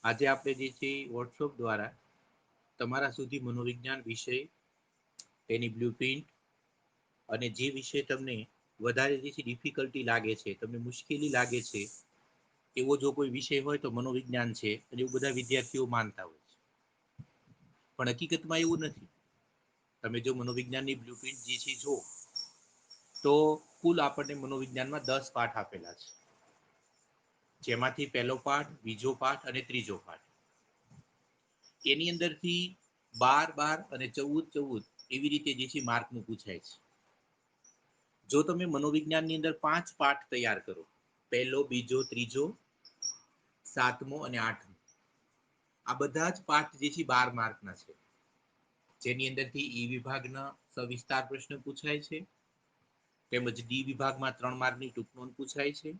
આજે આપણે જે છે વોટ્સઅપ દ્વારા તમારા સુધી મનોવિજ્ઞાન વિષય, તેની બ્લુપ્રિન્ટ અને જે વિષય તમને વધારે જે ડિફિકલ્ટી લાગે છે, તમને મુશ્કેલી લાગે છે, એવો જો કોઈ વિષય હોય તો મનોવિજ્ઞાન છે, અને એવું બધા વિદ્યાર્થીઓ માનતા હોય છે. પણ હકીકતમાં એવું નથી. તમે જો મનોવિજ્ઞાનની બ્લુપ્રિન્ટ જે છે જો તો કુલ આપણને મનોવિજ્ઞાનમાં 10 પાઠ આપેલા છે. જેમાંથી પહેલો પાઠ, બીજો પાઠ અને ત્રીજો પાઠ. એની અંદરથી 12 અને 14 એવી રીતે જે છે માર્કનું પૂછાય છે. જો તમે મનોવિજ્ઞાનની અંદર 5 પાઠ તૈયાર કરો, પહેલો, બીજો, ત્રીજો, 7મો અને 8મો, આ બધા જ પાઠ જે છે 12 માર્કના છે. જેની અંદરથી ઈ વિભાગના સવિસ્તાર પ્રશ્ન પૂછાય છે, તેમજ ડી વિભાગમાં 3 માર્કની ટૂંક નોંધ પૂછાય છે.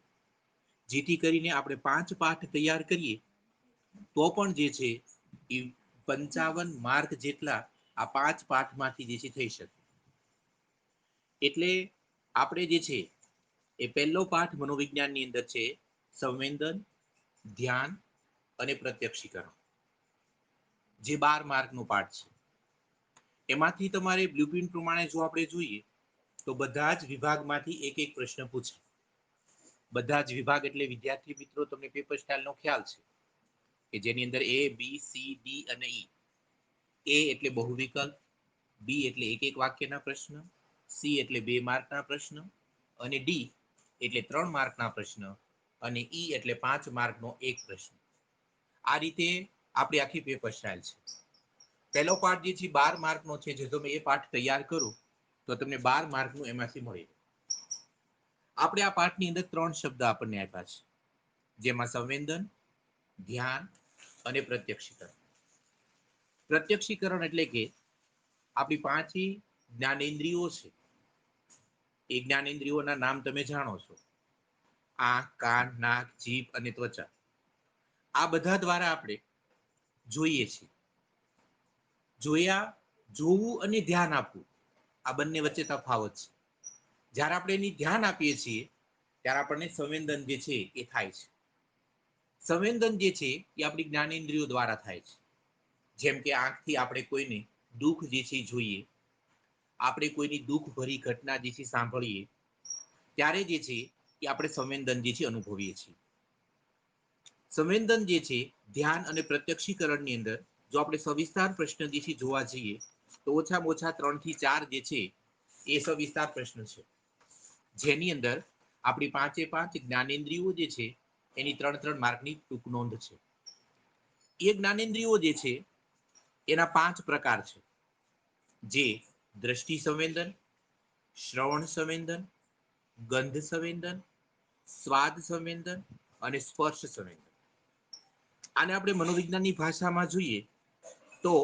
જેથી કરીને આપણે 5 પાઠ તૈયાર કરીએ તો પણ જે છે એ 55 માર્ક જેટલા આ 5 પાઠમાંથી જે છે થઈ શકે. એટલે આપણે જે છે એ પહેલો પાઠ મનોવિજ્ઞાનની અંદર છે સંવેદન, ધ્યાન અને પ્રત્યક્ષીકરણ, જે 12 માર્કનો પાઠ છે. એમાંથી તમારે બ્લુપ્રિન્ટ પ્રમાણે જો આપણે જોઈએ તો બધા જ વિભાગમાંથી એક એક પ્રશ્ન પૂછે. બધા જ વિભાગ એટલે વિદ્યાર્થી મિત્રો, તમને પેપર સ્ટાઇલનો ખ્યાલ છે કે જેની અંદર A, B, C, D અને E. A એટલે બહુ વિકલ્પ, B એટલે એક એક વાક્યના પ્રશ્ન, C એટલે 2 માર્કના પ્રશ્ન અને D એટલે 3 માર્કના પ્રશ્ન અને E એટલે 5 માર્કનો એક પ્રશ્ન. આ રીતે આપણી આખી પેપર સ્ટાઇલ છે. પહેલો પાઠ જે છે 12 માર્કનો છે. જો તમે એ પાઠ તૈયાર કરો તો તમને 12 માર્કનું એમાંથી મળી. આપણે આ પાઠની અંદર 3 શબ્દ આપણને આપ્યા છે, જેમાં સંવેદન, ધ્યાન અને પ્રત્યક્ષીકરણ. પ્રત્યક્ષીકરણ એટલે કે આપણી 5 જ્ઞાનેન્દ્રિયો છે. એ જ્ઞાનેન્દ્રિયોના નામ તમે જાણો છો: આંખ, કાન, નાક, જીભ અને ત્વચા. આ બધા દ્વારા આપણે જોઈએ છીએ. જોવું અને ધ્યાન આપવું, આ બંને વચ્ચે તફાવત છે. જ્યારે આપણે એની ધ્યાન આપીએ છીએ ત્યારે આપણને સંવેદન જે છે એ થાય છે. સંવેદન જે છે એ આપણી જ્ઞાનેન્દ્રિયો દ્વારા થાય છે. જેમ કે આંખથી આપણે કોઈને દુઃખ જે છે જોઈએ, આપણે કોઈની દુઃખ ભરી ઘટના જે છે સાંભળીએ, ત્યારે જે છે એ આપણે સંવેદન જે છે અનુભવીએ છીએ. સંવેદન જે છે ધ્યાન અને પ્રત્યક્ષીકરણની અંદર જો આપણે સવિસ્તાર પ્રશ્ન જે છે જોવા જઈએ તો ઓછામાં ઓછા 3 થી 4 જે છે એ સવિસ્તાર પ્રશ્ન છે, જેની અંદર આપણી 5 જ્ઞાનેન્દ્રિયો જે છે એની 3 માર્કની ટૂંક નોંધ છે. એ જ્ઞાનેન્દ્રિયો જે છે એના 5 પ્રકાર છે, જે દ્રષ્ટિ સંવેદન, શ્રવણ સંવેદન, ગંધ સંવેદન, સ્વાદ સંવેદન અને સ્પર્શ સંવેદન. આને આપણે મનોવિજ્ઞાનની ભાષામાં જોઈએ તો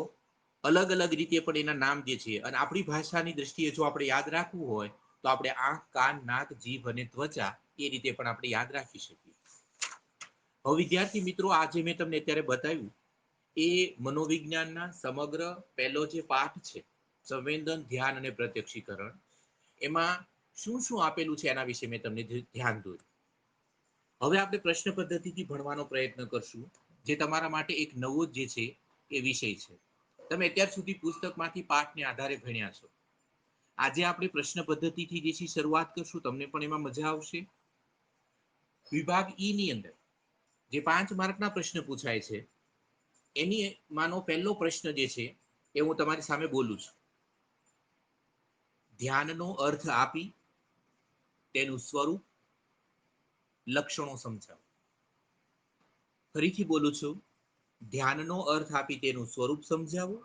અલગ અલગ રીતે પણ એના નામ જે છે, અને આપણી ભાષાની દ્રષ્ટિએ જો આપણે યાદ રાખવું હોય તો આપણે આંખ, કાન, નાક, જીભ અને ત્વચા એ રીતે પણ આપણે યાદ રાખી શકીએ. હવે વિદ્યાર્થી મિત્રો, આજે મેં તમને અત્યારે બતાવ્યું એ મનોવિજ્ઞાનના સમગ્ર પહેલો જે પાઠ છે સંવેદન, ધ્યાન અને પ્રત્યક્ષીકરણ, એમાં શું શું આપેલું છે એના વિશે મેં તમને ધ્યાન દોર્યું. હવે આપણે પ્રશ્ન પદ્ધતિથી ભણવાનો પ્રયત્ન કરશું, જે તમારા માટે એક નવો જે છે એ વિષય છે. તમે અત્યાર સુધી પુસ્તકમાંથી પાઠને આધારે ભણ્યા છો. આજે આપણે પ્રશ્ન પદ્ધતિથી જે છે શરૂઆત કરશું. તમને પણ એમાં મજા આવશે. વિભાગ ઈ ની અંદર જે 5 માર્કના પ્રશ્ન પૂછાય છે એની માનો પહેલો પ્રશ્ન જે છે એ હું તમારી સામે બોલું છું. ધ્યાનનો અર્થ આપી તેનું સ્વરૂપ, લક્ષણો સમજાવો. ફરીથી બોલું છું. ધ્યાનનો અર્થ આપી તેનું સ્વરૂપ સમજાવો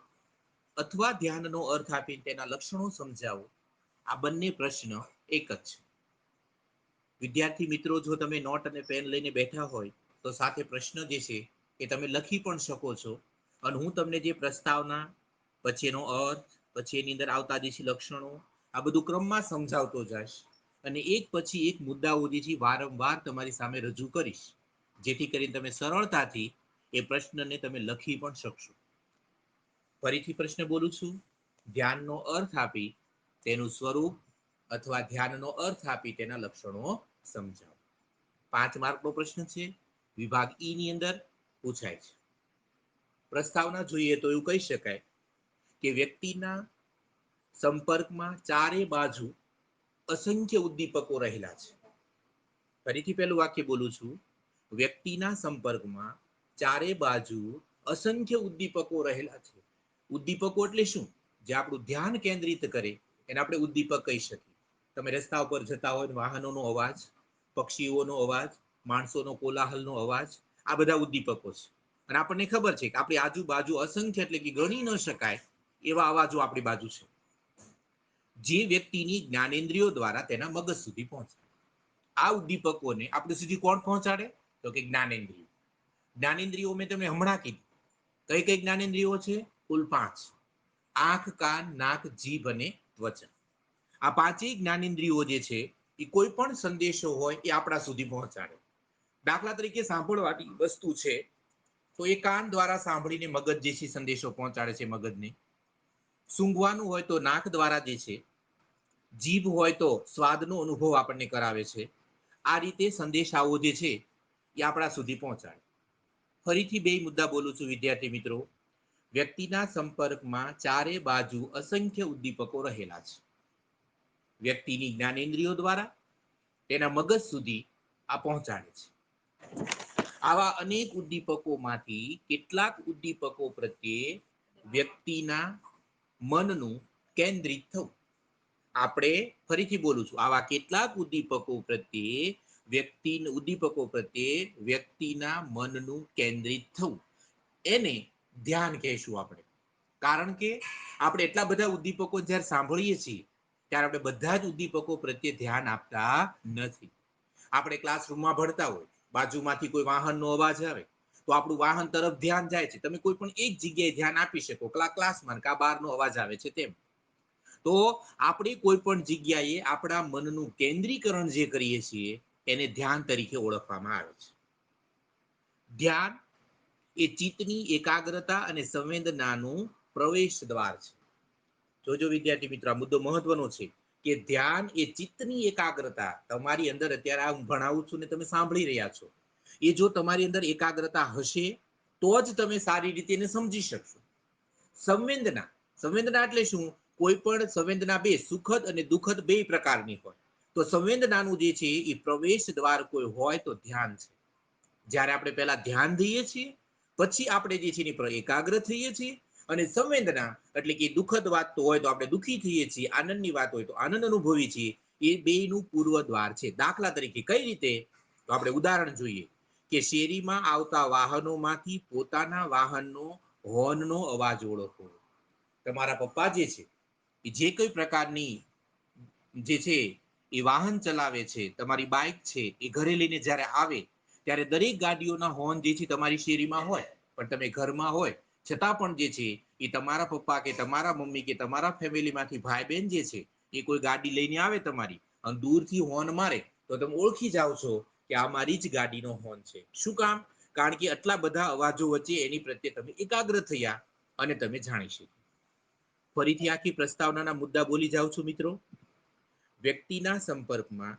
અથવા ધ્યાનનો અર્થ આપી તેના લક્ષણો સમજાવો. આ બંને પ્રશ્ન એક જ છે. વિદ્યાર્થી મિત્રો, જો તમે નોટ અને પેન લઈને બેઠા હોય તો સાથે પ્રશ્ન જે છે એ તમે લખી પણ શકો છો, અને હું તમને જે પ્રસ્તાવના, પછી એનો અર્થ, પછી એની અંદર આવતા જે છે લક્ષણો, આ બધું ક્રમમાં સમજાવતો જઈશ, અને એક પછી એક મુદ્દાઓ જે છે વારંવાર તમારી સામે રજૂ કરીશ, જેથી કરીને તમે સરળતાથી એ પ્રશ્નને તમે લખી પણ શકશો. ફરીથી પ્રશ્ન બોલું છું. ધ્યાનનો અર્થ આપી તેનું સ્વરૂપ અથવા ધ્યાનનો અર્થ આપી તેના લક્ષણો સમજાવો. 5 માર્કનો પ્રશ્ન છે. વિભાગ ઈ ની અંદર પૂછાય છે. પ્રસ્તાવના જોઈએ તો એવું કહી શકાય કે વ્યક્તિના સંપર્કમાં ચારે બાજુ અસંખ્ય ઉદ્દીપકો રહેલા છે. ફરીથી પેલું વાક્ય બોલું છું. વ્યક્તિના સંપર્કમાં ચારે બાજુ અસંખ્ય ઉદ્દીપકો રહેલા છે. ઉદ્દીપકો એટલે શું? જે આપણું ધ્યાન કેન્દ્રિત કરે એને આપણે ઉદ્દીપક કહી શકીએ. તમે રસ્તા ઉપર જતા હોય, વાહનોનો અવાજ, પક્ષીઓનો અવાજ, માણસોનો કોલાહલનો અવાજ, આ બધા ઉદ્દીપકો છે. અને આપણને ખબર છે કે આપણી આજુબાજુ અસંખ્ય એટલે કે ગણી ન શકાય એવા અવાજો આપણી બાજુ છે, જે વ્યક્તિની જ્ઞાનેન્દ્રિયો દ્વારા તેના મગજ સુધી પહોંચે. આ ઉદ્દીપકોને આપણે સુધી કોણ પહોંચાડે? તો કે જ્ઞાનેન્દ્રિયો. જ્ઞાનેન્દ્રિયો મેં તમને હમણાં કીધી. કઈ કઈ જ્ઞાનેન્દ્રિયો છે? કુલ 5: આંખ, કાન, નાક, જીભ અને ત્વચા. આ પાંચેય જ્ઞાનેન્દ્રિયો જે છે એ કોઈ પણ સંદેશો હોય એ આપણા સુધી પહોંચાડે. દાખલા તરીકે સાંભળવાની વસ્તુ છે તો એ કાન દ્વારા સાંભળીને મગજ જે છે સંદેશો પહોંચાડે છે મગજને. સૂંઘવાનું હોય તો નાક દ્વારા જે છે, જીભ હોય તો સ્વાદનો અનુભવ આપણને કરાવે છે. આ રીતે સંદેશાઓ જે છે એ આપણા સુધી પહોંચાડે. ફરીથી બે મુદ્દા બોલું છું વિદ્યાર્થી મિત્રો. વ્યક્તિના સંપર્કમાં ચારે બાજુ અસંખ્ય ઉદ્દીપકો રહેલા છે. વ્યક્તિની જ્ઞાનેન્દ્રિયો દ્વારા તેના મગજ સુધી આ પહોંચાડે છે. આવા અનેક ઉદ્દીપકોમાંથી કેટલાક ઉદ્દીપકો પ્રત્યે વ્યક્તિના મનનું કેન્દ્રિત થવું. આપણે ફરીથી બોલું છું. આવા કેટલાક ઉદ્દીપકો પ્રત્યે વ્યક્તિના મનનું કેન્દ્રિત થવું, એને ધ્યાન કહેશું આપણે. કારણ કે આપણે એટલા બધા ઉદ્દીપકો જ્યારે સાંભળીએ છીએ ત્યારે આપણે બધા જ ઉદ્દીપકો પ્રત્યે ધ્યાન આપતા નથી. આપણે ક્લાસરૂમમાં ભણતા હોય, બાજુમાંથી કોઈ વાહનનો અવાજ આવે તો આપણું વાહન તરફ ધ્યાન જાય છે. તમે કોઈ પણ એક જગ્યાએ ધ્યાન આપી શકો, ક્લાસમાં કા બહારનો અવાજ આવે છે તેમ. તો આપણે કોઈ પણ જગ્યાએ આપણા મનનું કેન્દ્રીકરણ જે કરીએ છીએ એને ધ્યાન તરીકે ઓળખવામાં આવે છે. ધ્યાન એ ચિત્તની એકાગ્રતા અને સંવેદનાનું પ્રવેશ દ્વાર છે. જોજો વિદ્યાર્થી મિત્રો, આ મુદ્દો મહત્વનો છે કે ધ્યાન એ ચિત્તની એકાગ્રતા, તમારી અંદર અત્યારે આ હું ભણાવું છું ને તમે સાંભળી રહ્યા છો, એ જો તમારી અંદર એકાગ્રતા હશે તો જ તમે સારી રીતે એને સમજી શકશો. સંવેદના, સંવેદના એટલે શું? કોઈ પણ સંવેદના બે સુખદ અને દુઃખદ બે પ્રકારની હોય. તો સંવેદનાનું જે છે એ પ્રવેશ દ્વાર કોઈ હોય તો ધ્યાન છે. જ્યારે આપણે પહેલા ધ્યાન દઈએ છીએ પછી આપણે જે છે એની પર એકાગ્ર થઈએ છીએ. અને સંવેદના એટલે કે દુઃખદ વાત તો હોય તો આપણે દુઃખી થઈએ છીએ, આનંદની વાત હોય તો આનંદ અનુભવીએ છીએ. એ બેનું પૂર્વ દ્વાર છે. દાખલા તરીકે કઈ રીતે? તો આપણે ઉદાહરણ જોઈએ કે શેરીમાં આવતા વાહનોમાંથી પોતાના વાહનનો હોર્નનો અવાજ ઓળખવો. તમારા પપ્પા જે છે એ જે કઈ પ્રકારની જે છે એ વાહન ચલાવે છે, તમારી બાઇક છે, એ ઘરે લઈને જ્યારે આવે ત્યારે દરેક ગાડીઓના હોર્ન જે છે તમારી શેરીમાં હોય, પણ તમે ઘરમાં હોય છતાં પણ જે છે એ તમારા પપ્પા કે તમારા મમ્મી કે તમારા ફેમિલીમાંથી ભાઈ બહેન જે છે એ કોઈ ગાડી લઈને આવે તમારી અને દૂરથી હોર્ન મારે તો તમે ઓળખી જાઓ છો કે આ મારી જ ગાડીનો હોર્ન છે. શું કામ? કારણ કે આટલા બધા અવાજો વચ્ચે એની પ્રત્યે તમે એકાગ્ર થયા અને તમે જાણી શક્યા. ફરીથી આખી પ્રસ્તાવનાના મુદ્દા બોલી જાઉં છું મિત્રો. વ્યક્તિના સંપર્કમાં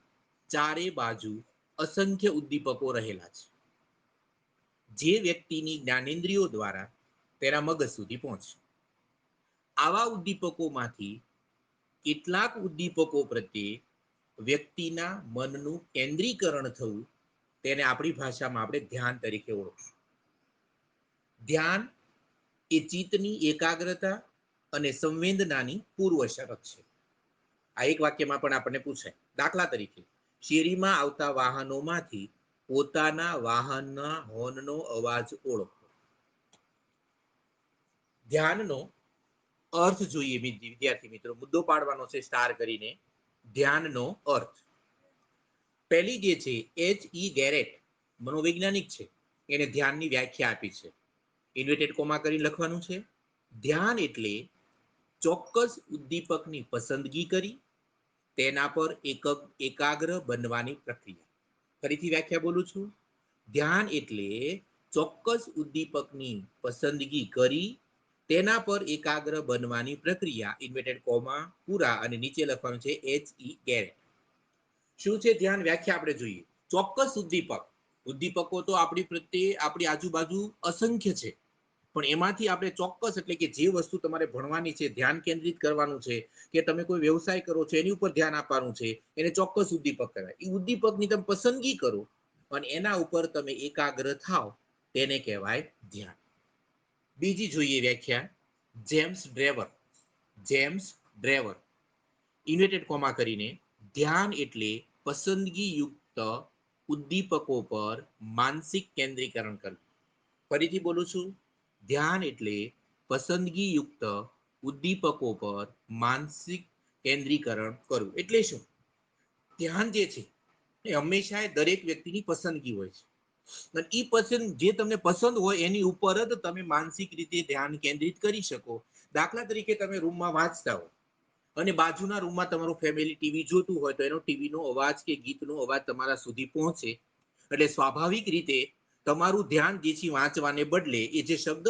ચારે બાજુ અસંખ્ય ઉદ્દીપકો રહેલા છે, જે વ્યક્તિની જ્ઞાનેન્દ્રિયો દ્વારા તેના મગજ સુધી પહોંચે. આવા ઉદ્દીપકોમાંથી કેટલાક ઉદ્દીપકો પ્રત્યે વ્યક્તિના મનનું કેન્દ્રીકરણ થવું, તેને આપણી ભાષામાં આપણે ધ્યાન તરીકે ઓળખીશું. ધ્યાન એ ચિત્તની એકાગ્રતા અને સંવેદનાની પૂર્વ શરત છે. આ એક વાક્યમાં પણ આપણને પૂછાય. દાખલા તરીકે શેરીમાં આવતા વાહનોમાંથી પોતાના વાહનના હોર્નનો અવાજ ઓળખો. ધ્યાનનો અર્થ જોઈએ વિદ્યાર્થી મિત્રો. મુદ્દો પાડવાનો છે સ્ટાર કરીને. ધ્યાનનો અર્થ. પહેલી જે છે H.E. ગેરેટ મનોવૈજ્ઞાનિક છે, એને ધ્યાનની વ્યાખ્યા આપી છે. ઇન્વર્ટેડ કોમા કરીને લખવાનું છે. ધ્યાન એટલે ચોક્કસ ઉદ્દીપકની પસંદગી કરી તેના પર એકાગ્ર બનવાની પ્રક્રિયા. ફરીથી વ્યાખ્યા બોલું છું. ધ્યાન એટલે ચોક્કસ ઉદ્દીપકની પસંદગી કરી તેના પર એકાગ્ર બનવાની પ્રક્રિયા. ઇન્વર્ટેડ કોમા પૂરા અને નીચે લખવાનું છે H.E. ગેરેટ. શું છે ધ્યાન? વ્યાખ્યા આપણે જોઈએ. ચોક્કસ ઉદ્દીપક. ઉદ્દીપકો તો આપણી પ્રત્યે આપણી આજુબાજુ અસંખ્ય છે, પણ એમાંથી આપણે ચોક્કસ એટલે કે જે વસ્તુ તમારે ભણવાની છે, ધ્યાન કેન્દ્રિત કરવાનું છે, કે તમે કોઈ વ્યવસાય કરો છો એની ઉપર ધ્યાન આપવાનું છે, એને ચોક્કસ ઉદ્દીપક કહેવાય. એ ઉદ્દીપકની તમે પસંદગી કરો અને એના ઉપર તમે એકાગ્ર થાવ તેને કહેવાય ધ્યાન. બીજી જોઈએ વ્યાખ્યા, જેમ્સ ડ્રેવર. જેમ્સ ડ્રેવર ઇન્વેટેડ કોમા કરીને, ધ્યાન એટલે પસંદગી યુક્ત ઉદ્દીપકો પર માનસિક કેન્દ્રીકરણ કરવું. ફરીથી બોલું છું, ધ્યાન એટલે પસંદગી યુક્ત ઉદ્દીપકો પર માનસિક કેન્દ્રીકરણ કરવું. એટલે શું? ધ્યાન જે છે એ હંમેશા દરેક વ્યક્તિની પસંદગી હોય છે. અને એ પસંદ જે તમને પસંદ હોય એની ઉપર જ તમે માનસિક રીતે ધ્યાન કેન્દ્રિત કરી શકો. દાખલા તરીકે તમે રૂમમાં વાંચતા હો અને બાજુના રૂમમાં તમારું ફેમિલી ટીવી જોતું હોય, તો એનો ટીવીનો અવાજ કે ગીતનો અવાજ તમારા સુધી પહોંચે એટલે સ્વાભાવિક રીતે તમારું ધ્યાન જે છે વાંચવાને બદલે એ જે શબ્દ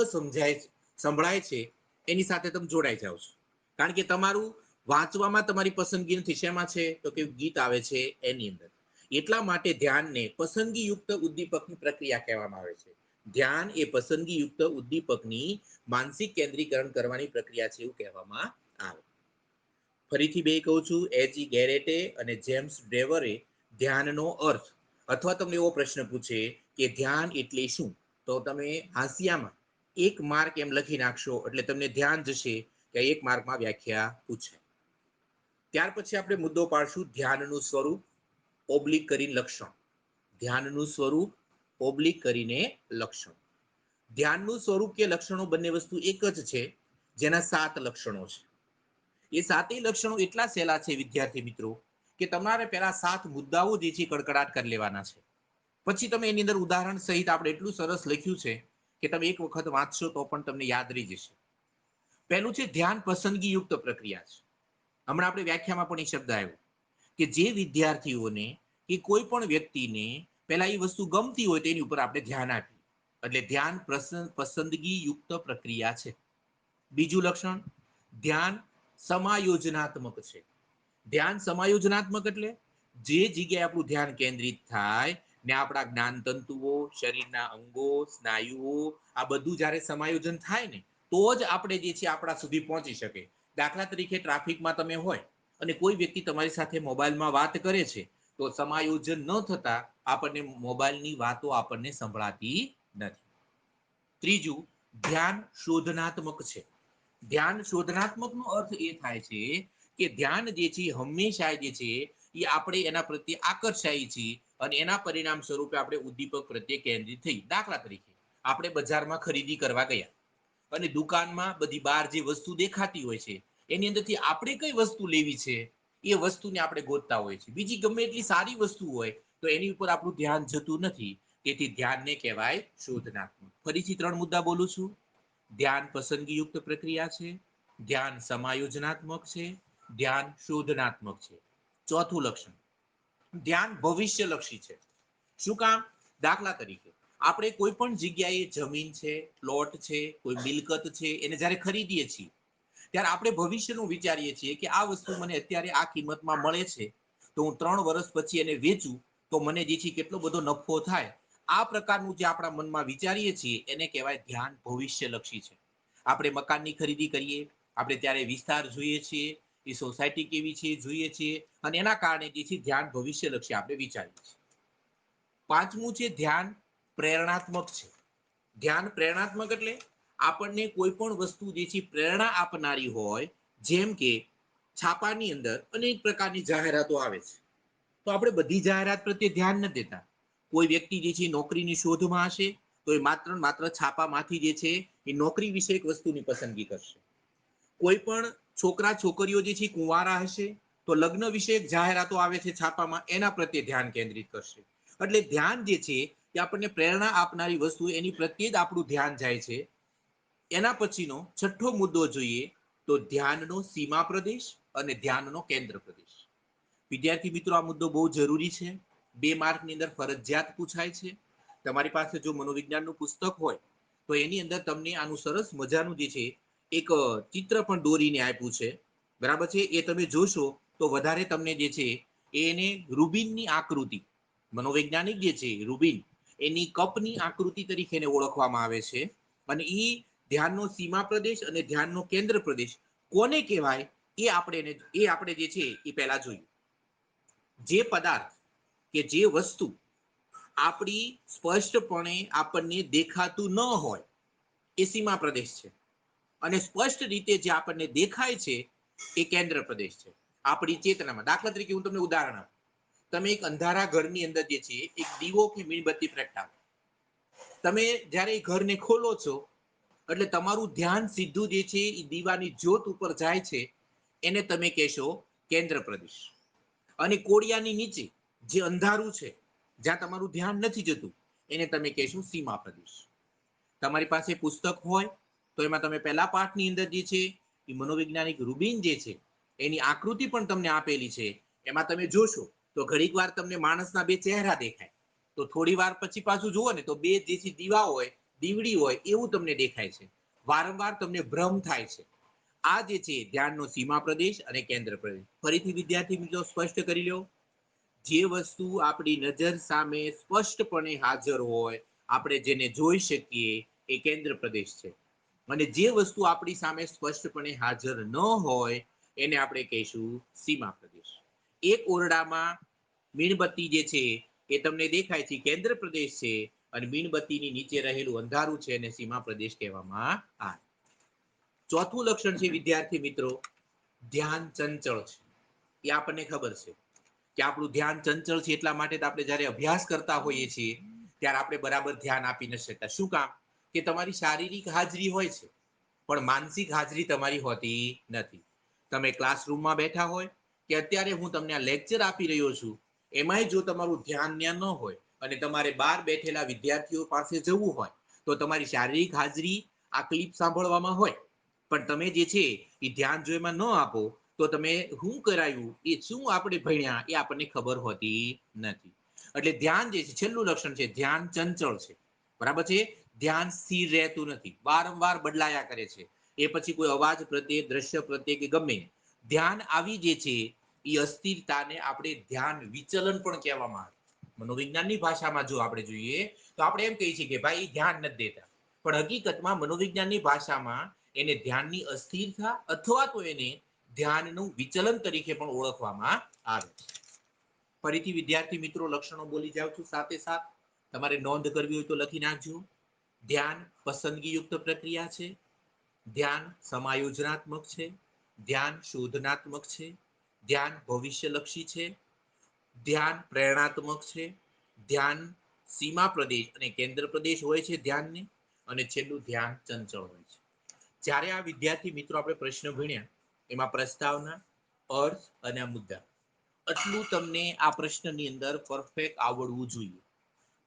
સંભળાય છે એની સાથે તમે જોડાઈ જાઓ છો. કારણ કે તમારું વાંચવામાં તમારી પસંદગી નથી. શેમાં છે? તો કે ગીત આવે છે એની અંદર. એટલા માટે ધ્યાનને પસંદગીયુક્ત ઉદ્દીપકની પ્રક્રિયા કહેવામાં આવે છે. ધ્યાન એ પસંદગીયુક્ત ઉદ્દીપકની માનસિક કેન્દ્રીકરણ કરવાની પ્રક્રિયા છે એવું કહેવામાં આવે. ફરીથી બે કહું છું, એજી ગેરેટે અને જેમ્સ ડ્રેવરે ધ્યાનનો અર્થ, અથવા તમને એવો પ્રશ્ન પૂછે કે ધ્યાન એટલે શું, તો તમે હાંસિયામાં 1 માર્ક એમ લખી નાખશો એટલે તમને ધ્યાન જશે કે 1 માર્કમાં વ્યાખ્યા પૂછે. ત્યાર પછી આપણે મુદ્દો પાડશું ધ્યાનનું સ્વરૂપ ઓબ્લિક કરીને લક્ષણ. ધ્યાનનું સ્વરૂપ ઓબ્લિક કરીને લક્ષણ. ધ્યાનનું સ્વરૂપ કે લક્ષણો બંને વસ્તુ એક જ છે, જેના 7 લક્ષણો છે. એ 7 લક્ષણો એટલા સહેલા છે વિદ્યાર્થી મિત્રો, કે તમારે પહેલા 7 મુદ્દાઓ જે છે કડકડાટ કરી લેવાના છે. પછી તમે એની અંદર ઉદાહરણ સહિત આપણે એટલું સરસ લખ્યું છે કે તમે એક વખત વાંચશો તો પણ તમને યાદ રહી જશે. પહેલું છે ધ્યાન પસંદગીયુક્ત પ્રક્રિયા છે. હમણાં આપણે વ્યાખ્યામાં પણ એ શબ્દ આવ્યો કે જે વિદ્યાર્થીઓને કે કોઈ પણ વ્યક્તિને પહેલા એ વસ્તુ ગમતી હોય તેની ઉપર આપણે ધ્યાન આપીએ, એટલે ધ્યાન પસંદગીયુક્ત પ્રક્રિયા છે. બીજું લક્ષણ, ધ્યાન સમાયોજનાત્મક છે. ધ્યાન સમાયોજનાત્મક એટલે જે જગ્યાએ આપણું ધ્યાન કેન્દ્રિત થાય ને આપણા જ્ઞાન તંતુઓ, શરીરના અંગો, સ્નાયુઓ આ બધું જ્યારે સમાયોજન થાય ને તો જ આપણે જે છે આપણા સુધી પહોંચી શકે. દાખલા તરીકે ટ્રાફિકમાં તમે હોય અને કોઈ વ્યક્તિ તમારી સાથે મોબાઈલમાં વાત કરે છે, તો સમાયોજન ન થતા આપણને મોબાઈલની વાતો આપણને સંભળાતી નથી. ત્રીજું, ધ્યાન શોધનાત્મક છે. ધ્યાન શોધનાત્મક નો અર્થ એ થાય છે કે ધ્યાન જે છે હંમેશા જે છે એ આપણે એના પ્રત્યે આકર્ષાય છીએ અને એના પરિણામ સ્વરૂપે આપણે ઉદ્દીપક પ્રત્યે કેન્દ્રિત થઈ. દાખલા તરીકે આપણે બજારમાં ખરીદી કરવા ગયા અને દુકાનમાં બધી બહાર જે વસ્તુ દેખાતી હોય છે એની અંદરથી આપણે કઈ વસ્તુ લેવી છે એ વસ્તુને આપણે ગોતતા હોય છે. બીજી ગમે એટલી સારી વસ્તુ હોય તો એની ઉપર આપણું ધ્યાન જતું નથી. તેથી ધ્યાનને કહેવાય શોધનાત્મક. ફરીથી 3 મુદ્દા બોલું છું. ધ્યાન પસંદગીયુક્ત પ્રક્રિયા છે, ધ્યાન સમાયોજનાત્મક છે, ધ્યાન શોધનાત્મક છે. ચોથું લક્ષણ, ધ્યાન ભવિષ્યલક્ષી છે. શું કામ? દાખલા તરીકે આપણે કોઈ પણ જગ્યાએ જમીન છે, પ્લોટ છે, કોઈ મિલકત છે, એને જ્યારે ખરીદીએ છીએ ત્યારે આપણે ભવિષ્યનું વિચારીએ છીએ કે આ વસ્તુ મને અત્યારે આ કિંમતમાં મળે છે, તો હું 3 વર્ષ પછી એને વેચું તો મને જે છે કેટલો બધો નફો થાય. આ પ્રકારનું જે આપણા મનમાં વિચારીએ છીએ એને કહેવાય ધ્યાન ભવિષ્યલક્ષી છે. આપણે મકાનની ખરીદી કરીએ, આપણે ત્યારે વિસ્તાર જોઈએ છીએ, એ સોસાયટી કેવી છે જોઈએ છીએ અને એના કારણે જે છે ધ્યાન ભવિષ્યલક્ષી આપણે વિચારીએ છીએ. પાંચમું છે ધ્યાન પ્રેરણાત્મક છે. ધ્યાન પ્રેરણાત્મક એટલે આપણને કોઈ પણ વસ્તુ જે છે પ્રેરણા આપનારી હોય, જેમ કે છાપાની અંદર અનેક પ્રકારની જાહેરાતો આવે છે, તો આપણે બધી જાહેરાત પ્રત્યે ધ્યાન નથી દેતા. કોઈ વ્યક્તિ જે છે નોકરીની શોધમાં હશે તો એ માત્ર છાપામાંથી જે છે એ નોકરી વિશે એક વસ્તુની પસંદગી કરશે. કોઈ પણ છોકરા છોકરીઓ જે છે કુંવારા હશે તો લગ્ન વિશે જાહેરાતો આવે છે છાપામાં, એના પ્રત્યે ધ્યાન કેન્દ્રિત કરશે. એટલે ધ્યાન જે છે એ આપણને પ્રેરણા આપનારી વસ્તુ એની પ્રત્યે જ આપણું ધ્યાન જાય છે. એના પછીનો છઠ્ઠો મુદ્દો જોઈએ તો ધ્યાનનો સીમા પ્રદેશ અને ધ્યાનનો કેન્દ્ર પ્રદેશ. વિદ્યાર્થી મિત્રો, આ મુદ્દો બહુ જરૂરી છે. 2 માર્કની અંદર ફરજિયાત પૂછાય છે. તમારી પાસે જો મનોવિજ્ઞાનનું પુસ્તક હોય તો એની અંદર તમને આનું સરસ મજાનું જે છે એક ચિત્ર પણ દોરીને આપ્યું છે, બરાબર છે. એ તમે જોશો તો વધારે તમને જે છે એને રૂબિનની આકૃતિ, મનોવૈજ્ઞાનિક જે છે રૂબિન, એની કપની આકૃતિ તરીકે એને ઓળખવામાં આવે છે અને એ ધ્યાનનો સીમા પ્રદેશ અને ધ્યાનનો કેન્દ્ર પ્રદેશ કોને કહેવાય એ આપણે જે છે એ પહેલા જોઈએ. જે પદાર્થ કે જે વસ્તુ આપણી સ્પષ્ટપણે આપણને દેખાતું ન હોય એ સીમા પ્રદેશ છે, અને સ્પષ્ટ રીતે જે આપણને દેખાય છે એ કેન્દ્ર પ્રદેશ છે આપણી ચેતનામાં. દાખલા તરીકે હું તમને ઉદાહરણ આપું. તમે એક અંધારા ઘરની અંદર જે છે એક દીવો કે મીણબત્તી પ્રગટાવો. તમે જ્યારે એ ઘરને ખોલો છો એટલે તમારું ધ્યાન સીધું જે છે એ દીવાની જ્યોત ઉપર જાય છે, એને તમે કહેશો કેન્દ્ર પ્રદેશ. અને કોડિયાની નીચે જે અંધારું છે, જ્યાં તમારું ધ્યાન નથી જતું, એને તમે કહેશો સીમા પ્રદેશ. તમારી પાસે પુસ્તક હોય તો એમાં તમે પહેલા પાઠની અંદર જે છે એ મનોવૈજ્ઞાનિક રૂબિન જે છે એની આકૃતિ પણ તમને આપેલી છે. એમાં તમે જોશો તો ઘડીક વાર તમને માણસના બે ચહેરા દેખાય, તો થોડી વાર પછી પાછું જુઓ ને તો બે જે દીવા હોય, દીવડી હોય એવું તમને દેખાય છે. વારંવાર તમને ભ્રમ થાય છે. આ જે છે ધ્યાનનો સીમા પ્રદેશ અને કેન્દ્ર પ્રદેશ. ફરીથી વિદ્યાર્થી મિત્રો સ્પષ્ટ કરી લો. જે વસ્તુ આપણી નજર સામે સ્પષ્ટપણે હાજર હોય, આપણે જેને જોઈ શકીએ, એ કેન્દ્ર પ્રદેશ છે. અને જે વસ્તુ આપણી સામે સ્પષ્ટપણે હાજર ન હોય એને આપણે કહીશું સીમા પ્રદેશ. એક ઓરડામાં મીણબત્તી જે છે એ તમને દેખાય છે કેન્દ્ર પ્રદેશ છે, અને મીણબત્તીની નીચે રહેલું અંધારું છે એને સીમા પ્રદેશ કહેવામાં આવે. ચોથું લક્ષણ છે વિદ્યાર્થી મિત્રો, ધ્યાન ચંચળ છે. એ આપણને ખબર છે કે આપણું ધ્યાન ચંચળ છે, એટલા માટે આપણે જ્યારે અભ્યાસ કરતા હોઈએ છીએ ત્યારે આપણે બરાબર ધ્યાન આપી ન શકતા. શું કામ? કે તમારી શારીરિક હાજરી હોય છે પણ માનસિક હાજરી તમારી હોતી નથી. તમે ક્લાસરૂમમાં બેઠા હોય કે અત્યારે હું તમને આ લેક્ચર આપી રહ્યો છું, એમાંય જો તમારું ધ્યાન ત્યાં ન હોય અને તમારે બહાર બેઠેલા વિદ્યાર્થીઓ પાસે જવું હોય તો તમારી શારીરિક હાજરી આ ક્લિપ સાંભળવામાં હોય, પણ તમે જે છે એ ધ્યાન જો એમાં ન આપો તો તમે શું કરાયું, એ શું આપણે ભણ્યા, એ આપણને ખબર હોતી નથી. એટલે ધ્યાન જે છે, છેલ્લું લક્ષણ છે, ધ્યાન ચંચળ છે. બરાબર છે? ધ્યાન સ્થિર રહેતું નથી, વારંવાર બદલાયા કરે છે. એ પછી કોઈ અવાજ પ્રત્યે, દ્રશ્ય પ્રત્યે કે ગમે ધ્યાન આવી જે છે એ અસ્થિરતાને આપણે ધ્યાન વિચલન પણ કહેવામાં આવે. મનોવિજ્ઞાનની ભાષામાં જો આપણે જોઈએ તો આપણે એમ કહીએ છીએ કે ભાઈ ધ્યાન નથી દેતા, પણ હકીકતમાં મનોવિજ્ઞાનની ભાષામાં એને ધ્યાનની અસ્થિરતા અથવા તો એને ધ્યાનનું વિચલન તરીકે પણ ઓળખવામાં આવે. ફરીથી વિદ્યાર્થી મિત્રો લક્ષણો બોલી જાઉં છું સાથે સાથ. તમારે નોંધ કરવી હોય તો લખી નાખજો. ધ્યાન પસંદગીયુક્ત પ્રક્રિયા છે. ધ્યાન સમાયોજનાત્મક છે. ધ્યાન શોધનાત્મક છે. ધ્યાન ભવિષ્યલક્ષી છે. ધ્યાન પ્રેરણાત્મક છે. ધ્યાન સીમા પ્રદેશ અને કેન્દ્ર પ્રદેશ હોય છે ધ્યાનને, અને છેલ્લું ધ્યાન ચંચળ હોય છે. જ્યારે આ વિદ્યાર્થી મિત્રો આપણે પ્રશ્ન ભણ્યા એમાં પ્રસ્તાવના, અર્થ અને આ મુદ્દા આટલું તમને આ પ્રશ્નની અંદર પરફેક્ટ આવડવું જોઈએ.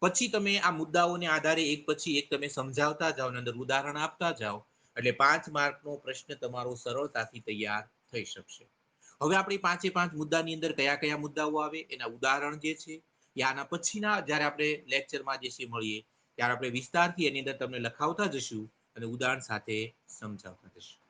પછી તમે આ મુદ્દાઓને આધારે એક પછી એક તમે સમજાવતા જાઓ, અંદર ઉદાહરણ આપતા જાઓ, એટલે 5 માર્કનો પ્રશ્ન તમારો સરળતાથી તૈયાર થઈ શકશે. હવે આપણી 5 મુદ્દાની અંદર કયા કયા મુદ્દાઓ આવે એના ઉદાહરણ જે છે એ આના પછીના જ્યારે આપણે લેક્ચરમાં જે છે મળીએ ત્યારે આપણે વિસ્તારથી એની અંદર તમને લખાવતા જશું અને ઉદાહરણ સાથે સમજાવતા જશું.